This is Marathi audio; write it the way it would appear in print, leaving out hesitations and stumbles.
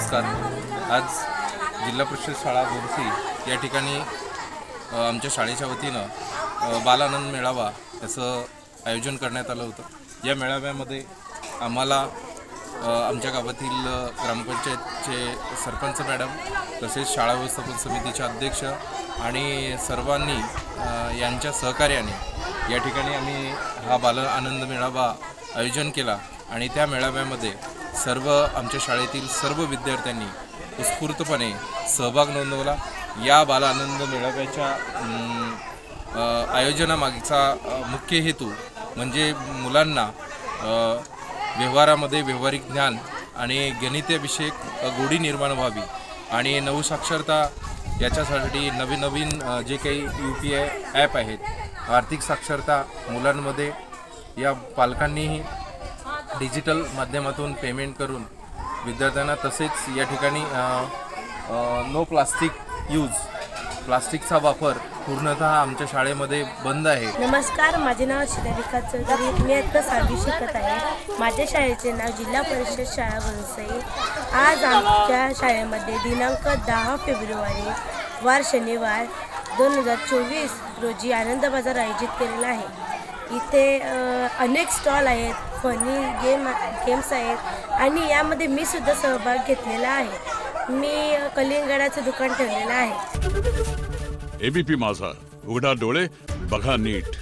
नमस्कार। आज जिल्हा परिषद शाळा बोरसी या ठिकाणी आमच्या शाळेच्या वतीनं बालानंद मेळावा याचं आयोजन करण्यात आलं होतं। या मेळाव्यामध्ये आम्हाला आमच्या गावातील ग्रामपंचायतचे सरपंच मॅडम तसेच शाळा व्यवस्थापन समितीचे अध्यक्ष आणि सर्वांनी यांच्या सहकार्याने या ठिकाणी आम्ही हा बाल आनंद मेळावा आयोजन केला आणि त्या मेळाव्यामध्ये सर्व आमच्या शाळेतील सर्व विद्यार्थ्यांनी उत्स्फूर्तपणे सहभाग नोंदवला। या बाल आनंद मेळाव्याच्या आयोजनामागचा मुख्य हेतू म्हणजे मुलांना व्यवहारामध्ये व्यावहारिक ज्ञान आणि गणितविषयक गोडी निर्माण व्हावी आणि नवसाक्षरता याच्यासाठी नवीन जे काही UPI ॲप आहेत आर्थिक साक्षरता मुलांमध्ये या पालकांनीही डिजिटल माध्यमातून पेमेंट करून विद्यार्थ्यांना तसेच या ठिकाणी नो प्लास्टिक प्लास्टिकचा वापर पूर्णतः आमच्या शाळेमध्ये बंद आहे। नमस्कार, माझे नाव शिलारिका चौधरी, मी आता 6वी शिकत आहे। माझ्या शाळेचे नाव जिल्हा परिषद शाळा बोरसी। आज आमच्या शाळेमध्ये दिनांक 10 फेब्रुवारी वार शनिवार 2024 रोजी आनंद बाजार आयोजित केलेला आहे। इथे अनेक स्टॉल आहेत, फनी गेम्स आहेत आणि यामध्ये मी सुद्धा सहभाग घेतलेला आहे। मी कलिंगडाचं दुकान ठेवलेलं आहे। ABP माझा, उघडा डोळे बघा नीट।